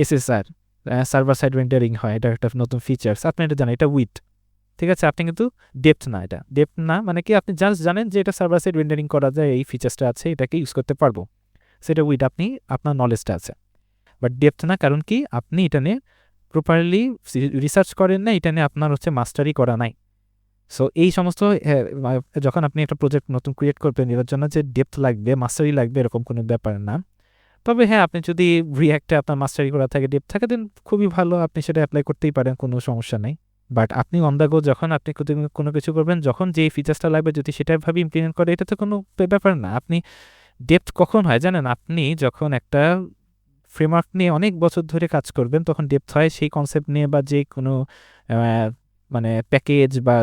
Speaker 1: SSR, সার্ভার সাইড রেন্ডারিং হয়, এটা একটা নতুন ফিচার্স, আপনি এটা জানেন, এটা উইড, ঠিক আছে? আপনি কিন্তু ডেপথ না, এটা ডেপথ না, মানে কি আপনি জাস্ট জানেন যে এটা সার্ভার সাইড রেন্ডারিং করা যায়, এই ফিচার্সটা আছে, এটাকে ইউজ করতে পারবো, সেটা উইথ আপনি আপনার নলেজটা আছে। বাট ডেপথ না, কারণ কি আপনি এটা নিয়ে প্রপারলি রিসার্চ করেন না, এটা নিয়ে আপনার হচ্ছে মাস্টারি করা নাই। সো এই সমস্ত যখন আপনি একটা প্রজেক্ট নতুন ক্রিয়েট করবেন, এটার জন্য যে ডেপথ লাগবে, মাস্টারি লাগবে, এরকম কোনো ব্যাপার না। তবে হ্যাঁ, আপনি যদি রিয়াক্টে আপনার মাস্টারি করা থাকে, ডেপথ থাকে, দেন খুবই ভালো, আপনি সেটা অ্যাপ্লাই করতেই পারেন, কোনো সমস্যা নেই। বাট আপনি অন দ্য গো যখন আপনি কোনো কিছু করবেন, যখন যেই ফিচার্সটা লাগবে যদি সেটাভাবে ইমপ্লিমেন্ট করে, এটা তো কোনো ব্যাপার না। আপনি ডেপথ কখন হয় জানেন? আপনি যখন একটা ফ্রেমওয়ার্ক নিয়ে অনেক বছর ধরে কাজ করবেন, তখন ডেপথ হয় সেই কনসেপ্ট নিয়ে, বা যে কোনো মানে প্যাকেজ বা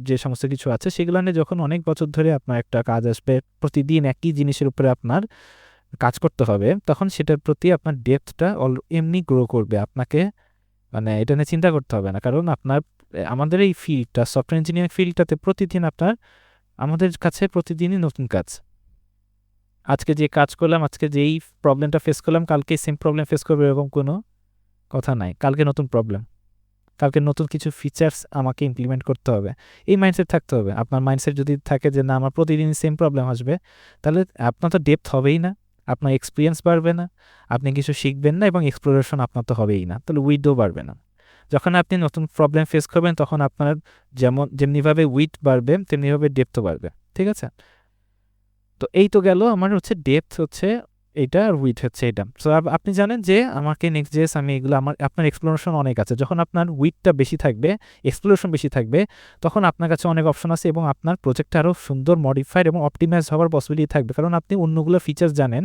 Speaker 1: যে সমস্ত কিছু আছে সেগুলো নিয়ে যখন অনেক বছর ধরে আপনার একটা কাজ আসবে, প্রতিদিন একই জিনিসের উপরে আপনার কাজ করতে হবে, তখন সেটার প্রতি আপনার ডেপথটা এমনি গ্রো করবে। আপনাকে মানে এটা নিয়ে চিন্তা করতে হবে না, কারণ আমাদের এই ফিল্ডটা, সফটওয়্যার ইঞ্জিনিয়ারিং ফিল্ডটাতে প্রতিদিন আমাদের কাছে প্রতিদিনই নতুন কাজ। আজকে যে কাজ করলাম, আজকে যেই প্রবলেমটা ফেস করলাম, কালকে সেম প্রবলেম ফেস করবে এরকম কোনো কথা নাই। কালকে নতুন প্রবলেম, কালকে নতুন কিছু ফিচার্স আমাকে ইমপ্লিমেন্ট করতে হবে, এই মাইন্ডসেট থাকতে হবে। আপনার মাইন্ডসেট যদি থাকে যে না, আমার প্রতিদিন সেম প্রবলেম আসবে, তাহলে আপনার তো ডেপথ হবেই না, আপনার এক্সপিরিয়েন্স বাড়বে না, আপনি কিছু শিখবেন না, এবং এক্সপ্লোরেশন আপনার তো হবেই না, তাহলে উইথও বাড়বে না। যখন আপনি নতুন প্রবলেম ফেস করবেন, তখন আপনার যেমনিভাবে উইথ বাড়বে, তেমনিভাবে ডেপথও বাড়বে। ঠিক আছে? তো এই তো গেল আমার হচ্ছে ডেপথ হচ্ছে এটা, আর উইথ হচ্ছে এটা। সো আপনি জানেন যে আমাকে নেক্সট জেস আমি এগুলো আপনার এক্সপ্লোরেশন অনেক আছে। যখন আপনার উইথটা বেশি থাকবে, এক্সপ্লোরেশন বেশি থাকবে, তখন আপনার কাছে অনেক অপশন আছে, এবং আপনার প্রজেক্টটা আরও সুন্দর মডিফাইড এবং অপটিমাইজ হওয়ার পসিবিলিটি থাকবে, কারণ আপনি অন্যগুলো ফিচার্স জানেন।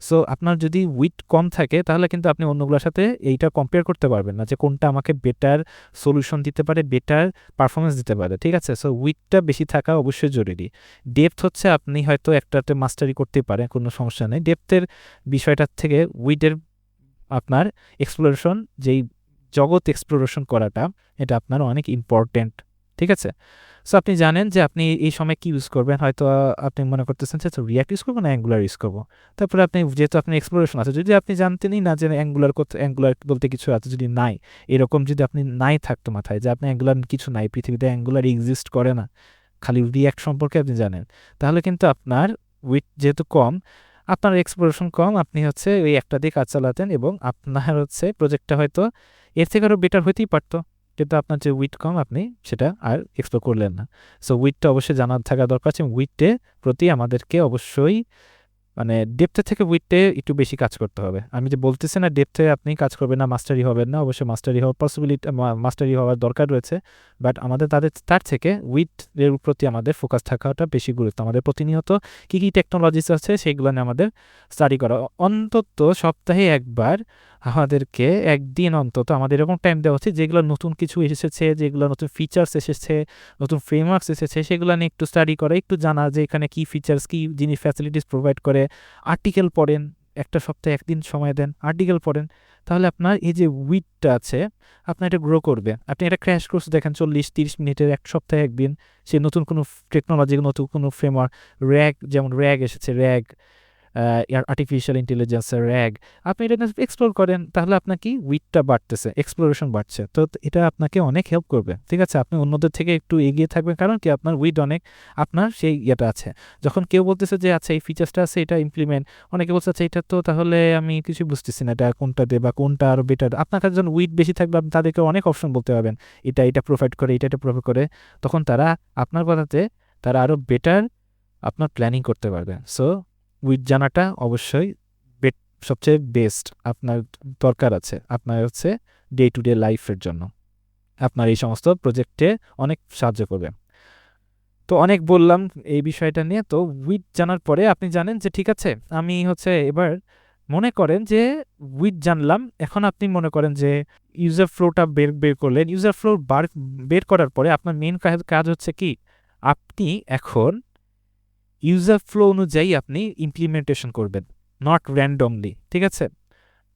Speaker 1: সো আপনার যদি উইথ কম থাকে, তাহলে কিন্তু আপনি অন্যগুলোর সাথে এইটা কম্পেয়ার করতে পারবেন না যে কোনটা আমাকে বেটার সলিউশন দিতে পারে, বেটার পারফরমেন্স দিতে পারে। ঠিক আছে? সো উইথটা বেশি থাকা অবশ্যই জরুরি। ডেপথ হচ্ছে আপনি হয়তো একটাতে মাস্টারি করতেই পারেন, কোনো সমস্যা নেই। ডেপথের বিষয়টার থেকে উইথের আপনার এক্সপ্লোরেশন, যেই জগৎ এক্সপ্লোরেশন করাটা, এটা আপনার অনেক ইম্পর্টেন্ট। ঠিক আছে? সো আপনি জানেন যে আপনি এই সময় কি ইউজ করবেন। হয়তো আপনি মনে করতেছেন যে রিয়াক্ট ইউজ করবো না অ্যাঙ্গুলার ইউজ করবো। তারপরে আপনি যেহেতু আপনার এক্সপ্লোরেশন আছে, যদি আপনি জানতেনই না যে অ্যাঙ্গুলার বলতে কিছু আছে, যদি নাই, এরকম যদি আপনি নাই থাকতো মাথায় যে আপনি অ্যাঙ্গুলার কিছু নাই, পৃথিবীতে অ্যাঙ্গুলার এক্সিস্ট করে না, খালি রিয়াক্ট সম্পর্কে আপনি জানেন, তাহলে কিন্তু আপনার উইথ যেহেতু কম, আপনার এক্সপ্লোরেশন কম, আপনি হচ্ছে ওই একটা দিয়ে কাজ চালাতেন, এবং আপনার হচ্ছে প্রজেক্টটা হয়তো এর থেকে আরও বেটার হতেই পারতো, কিন্তু আপনার যে উইথ কম, আপনি সেটা আর এক্সপ্লোর করলেন না। সো উইথটা অবশ্যই জানা থাকা দরকার আছে, এবং উইথে প্রতি আমাদেরকে অবশ্যই মানে ডেপথের থেকে উইথে একটু বেশি কাজ করতে হবে। আমি যে বলতেছি না ডেপথে আপনি কাজ করবেন না, মাস্টারি হবেন না, অবশ্যই মাস্টারি হওয়ার পসিবিলিটি, মাস্টারি হওয়ার দরকার রয়েছে, বাট আমাদের তার থেকে উইথের প্রতি আমাদের ফোকাস থাকাটা বেশি গুরুত্ব। আমাদের প্রতিনিয়ত কী কী টেকনোলজিস আছে সেগুলো নিয়ে আমাদের স্টাডি করা, অন্তত সপ্তাহে একবার আমাদেরকে একদিন অন্তত আমাদের এরকম টাইম দেওয়া উচিত, যেগুলো নতুন কিছু এসেছে, যেগুলো নতুন ফিচার্স এসেছে, নতুন ফ্রেমওয়ার্কস এসেছে, সেগুলো নিয়ে একটু স্টাডি করা, একটু জানা যে এখানে কী ফিচার্স, কী জিনিস ফ্যাসিলিটিস প্রোভাইড করে। আর্টিকেল পড়েন, একটা সপ্তাহে একদিন সময় দেন, আর্টিকেল পড়েন, তাহলে আপনার এই যে উইথটা আছে, আপনার এটা গ্রো করবে। আপনি একটা ক্র্যাশ কোর্স দেখেন 40-30 মিনিটের, এক সপ্তাহে একদিন, সে নতুন কোনো টেকনোলজি, নতুন কোনো ফ্রেমওয়ার্ক, যেমন র্যাগ এসেছে, র্যাগ আর্টিফিশিয়াল ইন্টেলিজেন্সের র্যাগ, আপনি এটা এক্সপ্লোর করেন, তাহলে আপনার কি উইথটা বাড়তেছে, এক্সপ্লোরেশন বাড়ছে, তো এটা আপনাকে অনেক হেল্প করবে। ঠিক আছে? আপনি অন্যদের থেকে একটু এগিয়ে থাকবেন, কারণ কি আপনার উইথ অনেক, আপনার সেই ইয়েটা আছে। যখন কেউ বলতেছে যে আচ্ছা এই ফিচার্সটা আছে, এটা ইমপ্লিমেন্ট, অনেকে বলছে আচ্ছা এটা তো তাহলে আমি কিছু বুঝতেছি না, এটা কোনটা দেয় বা কোনটা আরও বেটার। আপনার কাছে যখন উইথ বেশি থাকবে, আপনি তাদেরকে অনেক অপশন বলতে পারবেন, এটা প্রোভাইড করে, এটা প্রোভাইড করে, তখন তারা আপনার কথাতে তারা আরও বেটার আপনার প্ল্যানিং করতে পারবে। সো উইথ জানাটা অবশ্যই সবচেয়ে বেস্ট আপনার দরকার আছে, আপনার হচ্ছে ডে টু ডে লাইফের জন্য, আপনার এই সমস্ত প্রজেক্টে অনেক সাহায্য করবে। তো অনেক বললাম এই বিষয়টা নিয়ে। তো উইথ জানার পরে আপনি জানেন যে ঠিক আছে, আমি হচ্ছে এবার মনে করেন যে উইথ জানলাম, এখন আপনি মনে করেন যে ইউজার ফ্লোটা বের করলেন। ইউজার ফ্লো বের করার পরে আপনার মেন কাজ হচ্ছে কি, আপনি এখন ইউজার ফ্লো অনুযায়ী আপনি ইমপ্লিমেন্টেশন করবেন, নট র্যান্ডমলি। ঠিক আছে?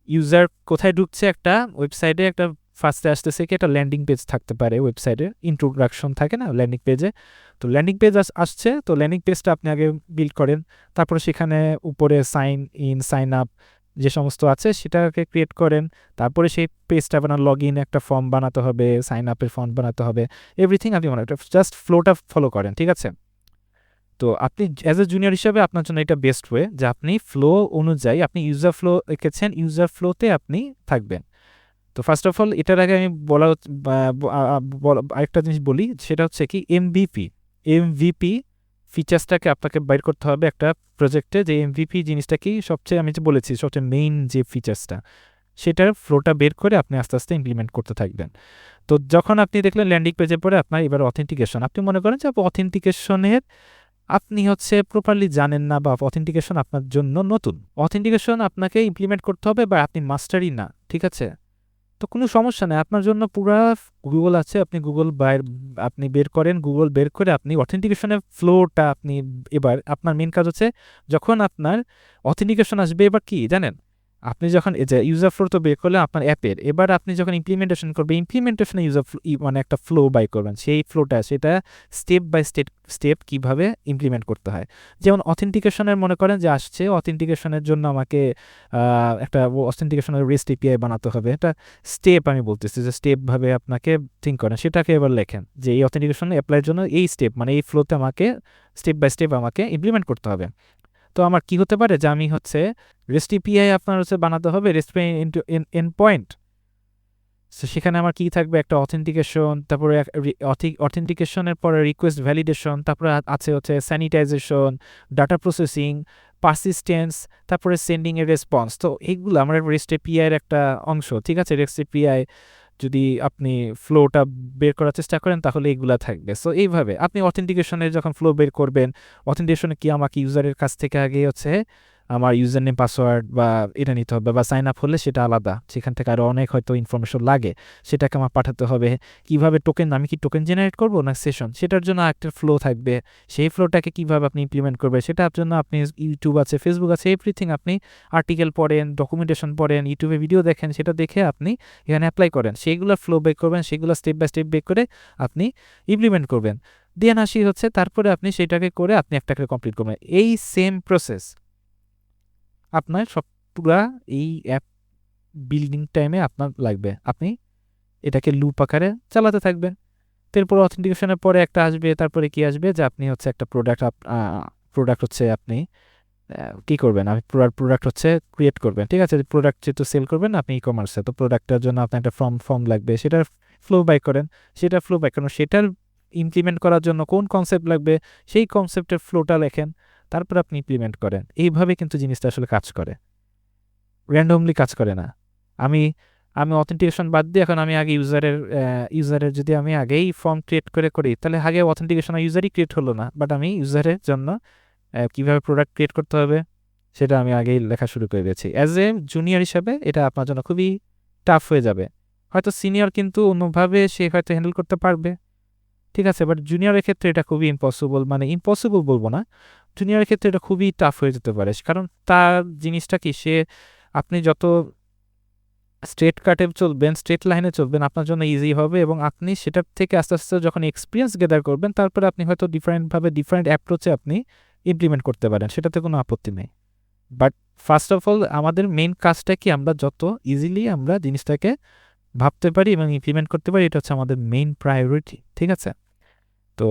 Speaker 1: ইউজার কোথায় ঢুকছে, একটা ওয়েবসাইটে একটা ফার্স্টে আসতেছে কি একটা ল্যান্ডিং পেজ থাকতে পারে, ওয়েবসাইটে ইন্ট্রোডাকশন থাকে না ল্যান্ডিং পেজে, তো ল্যান্ডিং পেজ আসছে, তো ল্যান্ডিং পেজটা আপনি আগে বিল্ড করেন, তারপরে সেখানে উপরে সাইন ইন, সাইন আপ, যে সমস্ত আছে সেটাকে ক্রিয়েট করেন, তারপরে সেই পেজটা আপনার লগ ইন একটা ফর্ম বানাতে হবে, সাইন আপের ফর্ম বানাতে হবে, এভরিথিং আপনি মনে জাস্ট ফ্লোটা ফলো করেন, ঠিক আছে? তো আপনি অ্যাজ এ জুনিয়র হিসাবে আপনার জন্য এটা বেস্ট ওয়ে যে আপনি ফ্লো অনুযায়ী আপনি ইউজার ফ্লো রেখেছেন, ইউজার ফ্লোতে আপনি থাকবেন। তো ফার্স্ট অফ অল এটার আগে আমি আরেকটা জিনিস বলি, সেটা হচ্ছে কি এমভিপি ফিচার্সটাকে আপনাকে বাইর করতে হবে একটা প্রজেক্টে, যে এমভিপি জিনিসটা কি সবচেয়ে, আমি যে বলেছি সবচেয়ে মেইন যে ফিচার্সটা, সেটার ফ্লোটা বের করে আপনি আস্তে আস্তে ইমপ্লিমেন্ট করতে থাকবেন। তো যখন আপনি দেখলেন ল্যান্ডিং পেজে পরে আপনার এবার অথেন্টিকেশন, আপনি মনে করেন যে অথেন্টিকেশনের আপনি হচ্ছে প্রপারলি জানেন না বা অথেন্টিকেশন আপনার জন্য নতুন, অথেন্টিকেশন আপনাকে ইমপ্লিমেন্ট করতে হবে বা আপনি মাস্টারই না, ঠিক আছে? তো কোনো সমস্যা নেই, আপনার জন্য পুরা গুগল আছে, আপনি আপনি বের করেন, গুগল বের করে আপনি অথেন্টিকেশনের ফ্লোটা আপনি, এবার আপনার মেন কাজ হচ্ছে যখন আপনার অথেন্টিকেশন আসবে, এবার কি জানেন, আপনি যখন এই যে ইউজার ফ্লো তো বের করলেন আপনার অ্যাপের, এবার আপনি যখন ইমপ্লিমেন্টেশন করবে, ইমপ্লিমেন্টেশনে মানে একটা ফ্লো বাই করবেন, সেই ফ্লোটা সেটা স্টেপ বাই স্টেপ কীভাবে ইমপ্লিমেন্ট করতে হয়। যেমন অথেন্টিকেশনের মনে করেন যে আসছে, অথেন্টিকেশনের জন্য আমাকে একটা অথেন্টিকেশনের রেস্ট এপিআই বানাতে হবে, এটা স্টেপ আমি বলতেছি যে স্টেপভাবে আপনাকে থিঙ্ক করেন, সেটাকে এবার লেখেন যে এই অথেন্টিকেশন অ্যাপ্লাইয়ের জন্য এই স্টেপ, মানে এই ফ্লোতে আমাকে স্টেপ বাই স্টেপ আমাকে ইমপ্লিমেন্ট করতে হবে। তো আমার কি হতে পারে যে আমি হচ্ছে রেস্ট এপিআই আপনার হচ্ছে বানাতে হবে, rest API into end point, so সেখানে আমার কি থাকবে, একটা অথেন্টিকেশন, তারপরে অথেন্টিকেশনের পরে রিকোয়েস্ট ভ্যালিডেশন, তারপরে আছে হচ্ছে স্যানিটাইজেশন, ডাটা প্রসেসিং, পারসিস্টেন্স, তারপরে সেন্ডিং এর রেসপন্স। তো এইগুলো আমার রেস্ট এপিআই এর একটা অংশ, ঠিক আছে? রেস্ট এপিআই যদি আপনি ফ্লোটা বের করার চেষ্টা করেন তাহলে এইগুলা থাকবে। সো এইভাবে আপনি অথেন্টিকেশনের যখন ফ্লো বের করবেন, অথেন্টিকেশনে কি আমাকে ইউজারের কাছ থেকে আগে হচ্ছে আমার ইউজার নেম পাসওয়ার্ড বা এটা নিতে হবে, বা সাইন আপ হলে সেটা আলাদা, সেখান থেকে আরও অনেক হয়তো ইনফরমেশন লাগে, সেটাকে আমার পাঠাতে হবে। কিভাবে টোকেন, আমি কি টোকেন জেনারেট করবো না সেশন, সেটার জন্য একটা ফ্লো থাকবে, সেই ফ্লোটাকে কিভাবে আপনি ইমপ্লিমেন্ট করবে সেটার জন্য আপনি ইউটিউব আছে, ফেসবুক আছে, এভরিথিং আপনি আর্টিকেল পড়েন, ডকুমেন্টেশন পড়েন, ইউটিউবে ভিডিও দেখেন, সেটা দেখে আপনি এখানে অ্যাপ্লাই করেন, সেইগুলো ফ্লো বেক করবেন, সেগুলো স্টেপ বাই স্টেপ বেক করে আপনি ইমপ্লিমেন্ট করবেন। দেন আসি হচ্ছে তারপরে আপনি সেটাকে করে আপনি একটাকে কমপ্লিট করবেন। এই সেম প্রসেস আপনার সব পুরা এই অ্যাপ বিল্ডিং টাইমে আপনার লাগবে, আপনি এটাকে লুপ আকারে চালাতে থাকবেন। তারপর অথেন্টিকেশনের পরে একটা আসবে, তারপরে কি আসবে যে আপনি হচ্ছে একটা প্রোডাক্ট হচ্ছে আপনি কি করবেন, আপনি প্রোডাক্ট হচ্ছে ক্রিয়েট করবেন, ঠিক আছে? প্রোডাক্ট যেহেতু সেল করবেন আপনি ই কমার্সে, তো প্রোডাক্টের জন্য আপনার একটা ফর্ম লাগবে, সেটার ফ্লো বাই করেন, সেটার ইমপ্লিমেন্ট করার জন্য কোন কনসেপ্ট লাগবে, সেই কনসেপ্টের ফ্লোটা লেখেন, তারপর আপনি ইমপ্লিমেন্ট করেন। এইভাবে কিন্তু জিনিসটা আসলে কাজ করে, র্যান্ডমলি কাজ করে না। আমি অথেন্টিকেশন বাদ দিয়ে এখন আমি আগে ইউজারের যদি আমি আগেই ফর্ম ক্রিয়েট করি, তাহলে আগে অথেন্টিকেশন ইউজারই ক্রিয়েট হলো না, বাট আমি ইউজারের জন্য কীভাবে প্রোডাক্ট ক্রিয়েট করতে হবে সেটা আমি আগেই লেখা শুরু করে দিয়েছি। অ্যাজ এ জুনিয়র হিসাবে এটা আপনার জন্য খুবই টাফ হয়ে যাবে। হয়তো সিনিয়র কিন্তু অন্যভাবে সে হয়তো হ্যান্ডেল করতে পারবে, ঠিক আছে? বাট জুনিয়রের ক্ষেত্রে এটা খুবই ইম্পসিবল, মানে ইম্পসিবল বলবো না, জুনিয়রের ক্ষেত্রে এটা খুবই টাফ হয়ে যেতে পারে, কারণ তার জিনিসটা কি, আপনি যত স্ট্রেট লাইনে চলবেন আপনার জন্য ইজি হবে, এবং আপনি সেটার থেকে আস্তে আস্তে যখন এক্সপিরিয়েন্স গেদার করবেন তারপরে আপনি হয়তো ডিফারেন্ট অ্যাপ্রোচে আপনি ইমপ্লিমেন্ট করতে পারেন, সেটাতে কোনো আপত্তি নেই। বাট ফার্স্ট অফ অল আমাদের মেইন কাজটা কি, আমরা যত ইজিলি আমরা জিনিসটাকে ভাবতে পারি এবং ইমপ্লিমেন্ট করতে পারি, এটা হচ্ছে আমাদের মেইন প্রায়োরিটি, ঠিক আছে? তো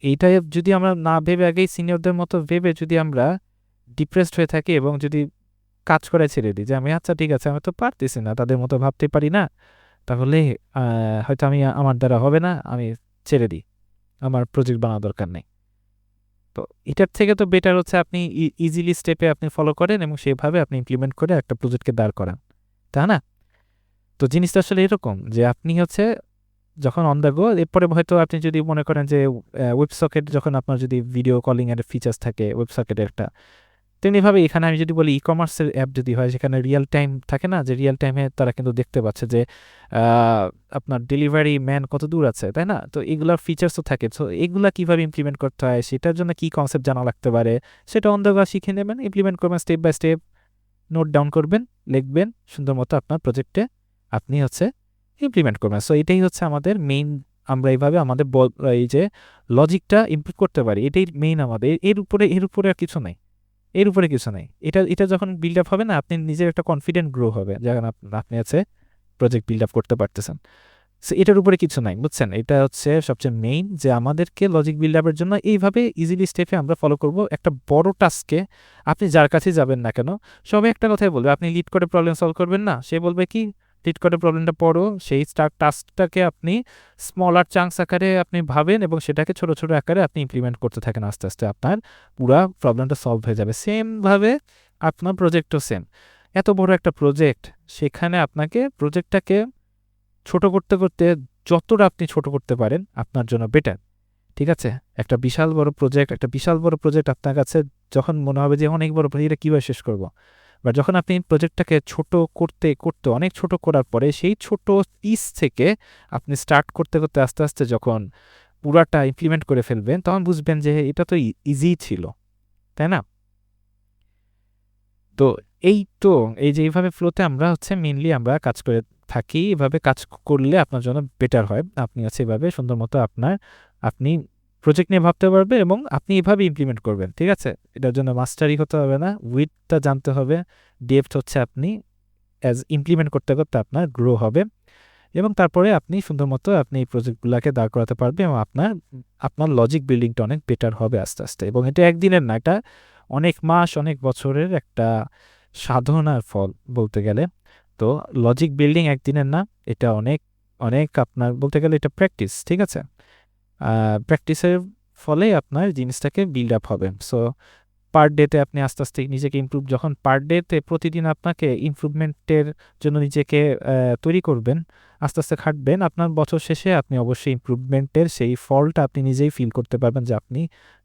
Speaker 1: এইটাই যদি আমরা না ভেবে আগেই সিনিয়রদের মতো ভেবে যদি আমরা ডিপ্রেসড হয়ে থাকি এবং যদি কাজ করে ছেড়ে দিই যে আমি আচ্ছা ঠিক আছে আমি তো পারতেছি না, তাদের মতো ভাবতে পারি না, তাহলে হয়তো আমার দ্বারা হবে না, আমি ছেড়ে দিই, আমার প্রজেক্ট বানানোর দরকার নেই। তো এটার থেকে তো বেটার হচ্ছে আপনি ইজিলি স্টেপে আপনি ফলো করেন এবং সেভাবে আপনি ইমপ্লিমেন্ট করে একটা প্রজেক্টকে দাঁড় করান, তাই না? তো জিনিসটা আসলে এরকম যে আপনি হচ্ছে যখন অন দ্য গো, এরপরে হয়তো আপনি যদি মনে করেন যে ওয়েবসকেট, যখন আপনার যদি ভিডিও কলিং এর ফিচার্স থাকে ওয়েবসকেটের একটা, তেমনিভাবে এখানে আমি যদি বলি ই কমার্সের অ্যাপ যদি হয়, সেখানে রিয়েল টাইম থাকে না, যে রিয়েল টাইমে তারা কিন্তু দেখতে পাচ্ছে যে আপনার ডেলিভারি ম্যান কত দূর আছে, তাই না? তো এগুলোর ফিচার্সও থাকে। তো এগুলা কীভাবে ইমপ্লিমেন্ট করতে হয়, সেটার জন্য কী কনসেপ্ট জানা লাগতে পারে, সেটা অন দ্য গো শিখে নেবেন, ইমপ্লিমেন্ট করবেন, step by step note down করবেন, লিখবেন সুন্দর মতো আপনার প্রজেক্টে, আপনি হচ্ছে ইমপ্লিমেন্ট করবেন। সো এটাই হচ্ছে আমাদের মেইন, আমরা এইভাবে আমাদের এই যে লজিকটা ইমপ্রুভ করতে পারি, এটাই মেইন আমাদের, এর উপরে আর কিছু নেই। এর উপরে কিছু নাই। এটা যখন বিল্ড আপ হবে না, আপনি নিজের একটা কনফিডেন্ট গ্রো হবে যখন আপনি আছে প্রজেক্ট বিল্ড আপ করতে পারতেছেন। সো এটার উপরে কিছু নাই, বুঝছেন? এটা হচ্ছে সবচেয়ে মেইন, যে আমাদেরকে লজিক বিল্ড আপের জন্য এইভাবে ইজিলি স্টেপে আমরা ফলো করব। একটা বড় টাস্কে আপনি যার কাছে যাবেন না কেন, সবাই একটা কথাই বলবে, আপনি লিড করে প্রবলেম সলভ করবেন না, সে বলবে কি লিড করে প্রবলেমটা পড়ো, সেই টাস্কটাকে আপনি স্মলার চাঙ্কস আকারে আপনি ভাবেন এবং সেটাকে ছোট ছোট আকারে আপনি ইমপ্লিমেন্ট করতে থাকেন, আস্তে আস্তে আপনার পুরা প্রবলেমটা সলভ হয়ে যাবে। সেমভাবে আপনার প্রজেক্টও সেম। এত বড় একটা প্রজেক্ট, সেখানে আপনাকে প্রজেক্টটাকে ছোট করতে করতে যতটা আপনি ছোট করতে পারেন আপনার জন্য বেটার, ঠিক আছে? একটা বিশাল বড় প্রজেক্ট আপনার কাছে যখন মনে হবে যে অনেক বড় প্রজেক্ট, এটা কীভাবে শেষ করব, বা যখন আপনি প্রজেক্টটাকে ছোট করতে করতে অনেক ছোট করার পরে সেই ছোট পিস থেকে আপনি স্টার্ট করতে করতে আস্তে আস্তে যখন পুরাটা ইমপ্লিমেন্ট করে ফেলবেন, তখন বুঝবেন যে এটা তো ইজি ছিল, তাই না? তো এই যে এইভাবে ফ্লোতে আমরা মেইনলি আমরা কাজ করে থাকি। এভাবে কাজ করলে আপনার জন্য বেটার হয়। আপনি এভাবে সুন্দর মতো আপনি প্রজেক্ট নিয়ে ভাবতে পারবেন এবং আপনি এভাবে ইমপ্লিমেন্ট করবেন, ঠিক আছে? এটার জন্য মাস্টারি হতে হবে না, উইথটা জানতে হবে, ডেপথ আপনি ইমপ্লিমেন্ট করতে করতে আপনার গ্রো হবে এবং তারপরে আপনি সুন্দর মতো আপনি এই প্রজেক্টগুলোকে দাঁড় করাতে পারবেন এবং আপনার লজিক বিল্ডিংটা অনেক বেটার হবে আস্তে আস্তে। এবং এটা একদিনের না, এটা অনেক মাস অনেক বছরের একটা সাধনার ফল বলতে গেলে। তো লজিক বিল্ডিং একদিনের না, এটা অনেক অনেক আপনার বলতে গেলে এটা প্র্যাকটিস, ঠিক আছে? প্র্যাকটিসের ফলে আপনার জিনিসটাকে বিল্ড আপ হবে। সো পার ডেতে আপনি আস্তে আস্তে নিজেকে ইমপ্রুভ, যখন পার ডেতে প্রতিদিন আপনাকে ইমপ্রুভমেন্টের জন্য নিজেকে তৈরি করবেন, আস্তে আস্তে খাটবেন, আপনার বছর শেষে আপনি অবশ্যই ইমপ্রুভমেন্টের সেই ফলটা আপনি নিজেই ফিল করতে পারবেন যে আপনি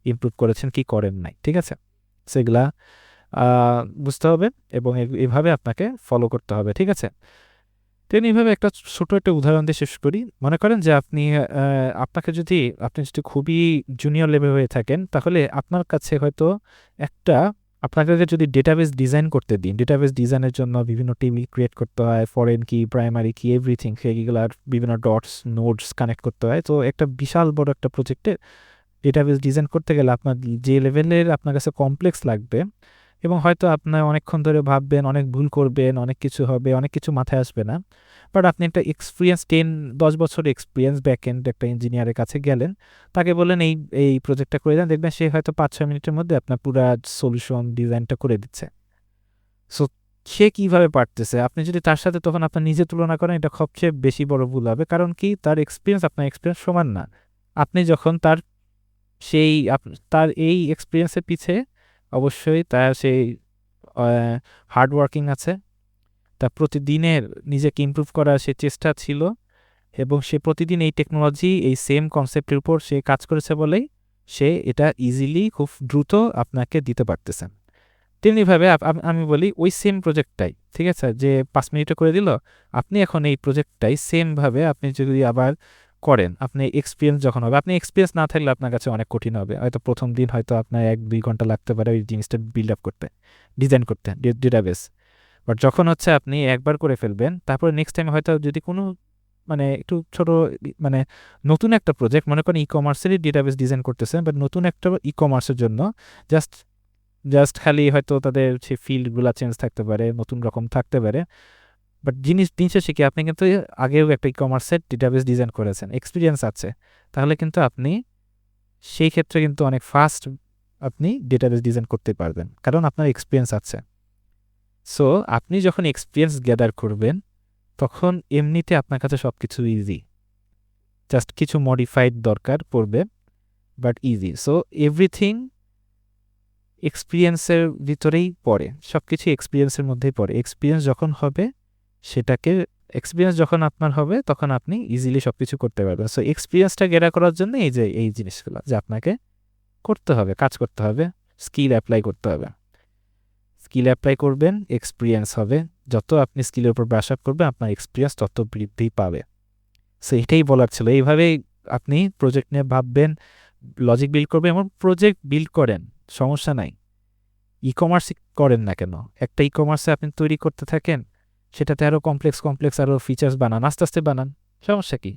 Speaker 1: ইমপ্রুভ করেছেন কি করেন নাই, ঠিক আছে? সেগুলা বুঝতে হবে এবং এভাবে আপনাকে ফলো করতে হবে, ঠিক আছে? তেমনি এইভাবে একটা ছোট একটা উদাহরণ দিয়ে শেষ করি। মনে করেন যে আপনি যদি খুবই জুনিয়র লেভেল হয়ে থাকেন, তাহলে আপনার কাছে হয়তো আপনাকে যদি ডেটাবেস ডিজাইন করতে দিন, ডেটাবেস ডিজাইনের জন্য বিভিন্ন টেবিল ক্রিয়েট করতে হয়, ফরেন কি, প্রাইমারি কি, এভরিথিং, সেগুলার বিভিন্ন ডটস নোডস কানেক্ট করতে হয়। তো একটা বিশাল বড় একটা প্রজেক্টে ডেটাবেস ডিজাইন করতে গেলে আপনার যে লেভেলের আপনার কাছে কমপ্লেক্স লাগবে এবং হয়তো আপনার অনেকক্ষণ ধরে ভাববেন, অনেক ভুল করবেন, অনেক কিছু হবে, অনেক কিছু মাথায় আসবে না। বাট আপনি একটা এক্সপিরিয়েন্স 10 বছর এক্সপিরিয়েন্স ব্যাকএন্ড একটা ইঞ্জিনিয়ারের কাছে গেলেন, তাকে বললেন এই প্রজেক্টটা করে দেন, দেখবেন সে হয়তো 5-6 মিনিটের মধ্যে আপনার পুরো সলিউশন ডিজাইনটা করে দিচ্ছে। সো সে কীভাবে পারতেছে, আপনি যদি তার সাথে তখন আপনার নিজে তুলনা করেন, এটা সবচেয়ে বেশি বড় ভুল হবে। কারণ কি, তার এক্সপিরিয়েন্স আপনার এক্সপিরিয়েন্স সমান না। আপনি যখন তার এই এক্সপিরিয়েন্সের পিছে অবশ্যই তার সেই হার্ড ওয়ার্কিং আছে, তার প্রতিদিনের নিজেকে ইমপ্রুভ করার সে চেষ্টা ছিল এবং সে প্রতিদিন এই টেকনোলজি, এই সেম কনসেপ্টের উপর সে কাজ করেছে বলেই সে এটা ইজিলি খুব দ্রুত আপনাকে দিতে পারতেছেন। তেমনিভাবে আমি বলি ওই সেম প্রজেক্টটাই, ঠিক আছে, যে 5 মিনিটে করে দিল, আপনি এখন এই প্রজেক্টটাই সেমভাবে আপনি যদি আবার করেন, আপনি এক্সপিরিয়েন্স যখন হবে, আপনি এক্সপিরিয়েন্স না থাকলে আপনার কাছে অনেক কঠিন হবে। হয়তো প্রথম দিন হয়তো আপনার 1-2 ঘন্টা লাগতে পারে ওই জিনিসটা বিল্ড আপ করতে, ডিজাইন করতে ডেটাবেস। বাট যখন আপনি একবার করে ফেলবেন, তারপরে নেক্সট টাইম হয়তো যদি কোনো একটু ছোট নতুন একটা প্রজেক্ট, মনে করেন ই-কমার্সেরই ডেটাবেস ডিজাইন করতেছেন, বাট নতুন একটা ই-কমার্সের জন্য জাস্ট খালি হয়তো তাদের সেই ফিল্ডগুলো চেঞ্জ থাকতে পারে, নতুন রকম থাকতে পারে, বাট জিনিসটা শিখে আপনি কিন্তু আগেও একটা ই-কমার্সের ডেটাবেস ডিজাইন করেছেন, এক্সপিরিয়েন্স আছে, তাহলে কিন্তু আপনি সেই ক্ষেত্রে কিন্তু অনেক ফাস্ট আপনি ডেটাবেস ডিজাইন করতে পারবেন, কারণ আপনার এক্সপিরিয়েন্স আছে। সো আপনি যখন এক্সপিরিয়েন্স গ্যাদার করবেন, তখন এমনিতে আপনার কাছে সব কিছু ইজি, জাস্ট কিছু মডিফাইড দরকার পড়বে, বাট ইজি। সো এভরিথিং এক্সপিরিয়েন্সের ভিতরেই পড়ে, সব কিছু এক্সপিরিয়েন্সের মধ্যেই পড়ে। এক্সপিরিয়েন্স যখন আপনার হবে, তখন আপনি ইজিলি সব কিছু করতে পারবেন। সো এক্সপিরিয়েন্সটা গ্যাদার করার জন্য এই জিনিসগুলো যে আপনাকে করতে হবে, কাজ করতে হবে, স্কিল অ্যাপ্লাই করতে হবে। স্কিল অ্যাপ্লাই করবেন, এক্সপিরিয়েন্স হবে, যত আপনি স্কিলের উপর ব্রাশ আপ করবেন আপনার এক্সপিরিয়েন্স তত বৃদ্ধি পাবে। সো এটাই বলার ছিল। এইভাবেই আপনি প্রজেক্ট নিয়ে ভাববেন, লজিক বিল্ড করবেন এবং প্রজেক্ট বিল্ড করেন, সমস্যা নাই। ই-কমার্স করেন না কেন, একটা ই-কমার্সে আপনি তৈরি করতে থাকেন, সেটাতে আরও কমপ্লেক্স আরও ফিচার্স বানান, আস্তে আস্তে বানান, সমস্যা কি?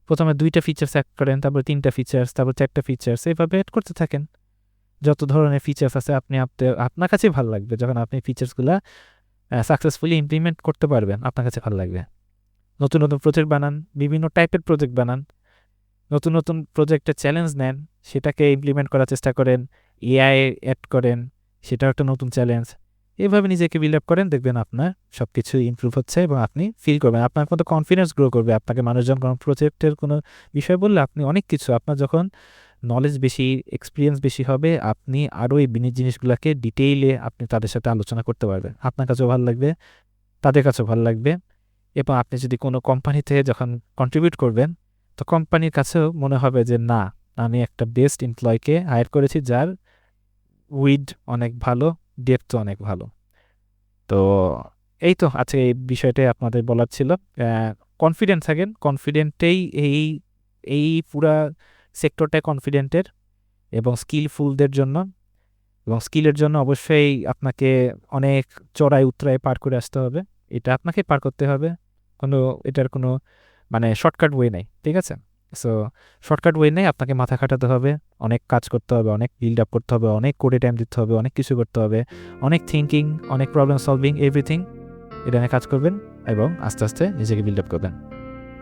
Speaker 1: প্রথমে 2টা ফিচার্স অ্যাড করেন, তারপর 3টা ফিচার্স, তারপর 4টা ফিচার্স, এইভাবে অ্যাড করতে থাকেন। যত ধরনের ফিচার্স আছে আপনার কাছেই ভালো লাগবে। যখন আপনি ফিচার্সগুলো সাকসেসফুলি ইমপ্লিমেন্ট করতে পারবেন, আপনার কাছে ভালো লাগবে। নতুন নতুন প্রজেক্ট বানান, বিভিন্ন টাইপের প্রজেক্ট বানান, নতুন নতুন প্রজেক্টের চ্যালেঞ্জ নেন, সেটাকে ইমপ্লিমেন্ট করার চেষ্টা করেন, এআই অ্যাড করেন, সেটাও একটা নতুন চ্যালেঞ্জ। এভাবে নিজেকে বিল্ড আপ করেন, দেখবেন আপনার সব কিছু ইমপ্রুভ হচ্ছে এবং আপনি ফিল করবেন, আপনার মতো কনফিডেন্স গ্রো করবে। আপনাকে মানুষজন কোনো প্রজেক্টের কোনো বিষয় বললে আপনি অনেক কিছু, আপনার যখন নলেজ বেশি, এক্সপিরিয়েন্স বেশি হবে, আপনি আরও এই জিনিসগুলোকে ডিটেইলে আপনি তাদের সাথে আলোচনা করতে পারবেন। আপনার কাছেও ভালো লাগবে, তাদের কাছেও ভালো লাগবে। এবং আপনি যদি কোনো কোম্পানিতে যখন কন্ট্রিবিউট করবেন, তো কোম্পানির কাছেও মনে হবে যে না, আমি একটা বেস্ট এমপ্লয়কে হায়ার করেছি, যার উইড অনেক ভালো, ডেপথ অনেক ভালো। তো এই তো আজকে এই বিষয়টাই আপনাদের বলার ছিল। কনফিডেন্ট থাকেন, কনফিডেন্টেই এই পুরা সেক্টরটাই কনফিডেন্টের এবং স্কিলফুলদের জন্য। এবং স্কিলের জন্য অবশ্যই আপনাকে অনেক চড়াই উতরাই পার করে আসতে হবে, এটা আপনাকে পার করতে হবে। এটার কোনো মানে শর্টকাট ওয়ে নেই, ঠিক আছে? সো শর্টকাট ওয়ে নেই, আপনাকে মাথা খাটাতে হবে, অনেক কাজ করতে হবে, অনেক বিল্ড আপ করতে হবে, অনেক কোডে টাইম দিতে হবে, অনেক কিছু করতে হবে, অনেক থিঙ্কিং, অনেক প্রবলেম সলভিং, এভরিথিং এটা নিয়ে কাজ করবেন এবং আস্তে আস্তে নিজেকে বিল্ড আপ করবেন।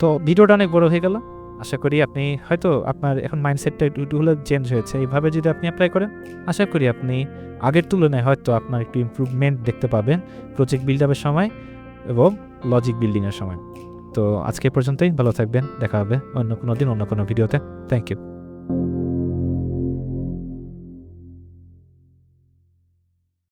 Speaker 1: তো ভিডিওটা অনেক বড় হয়ে গেল, আশা করি আপনি হয়তো আপনার এখন মাইন্ডসেটটা একটু হলেও চেঞ্জ হয়েছে। এইভাবে যদি আপনি অ্যাপ্লাই করেন, আশা করি আপনি আগের তুলনায় হয়তো আপনার একটু ইমপ্রুভমেন্ট দেখতে পাবেন প্রজেক্ট বিল্ড আপের সময় এবং লজিক বিল্ডিংয়ের সময়। তো আজকে পর্যন্তই, ভালো থাকবেন, দেখা হবে অন্য কোনো দিন অন্য কোনো ভিডিওতে। Thank you.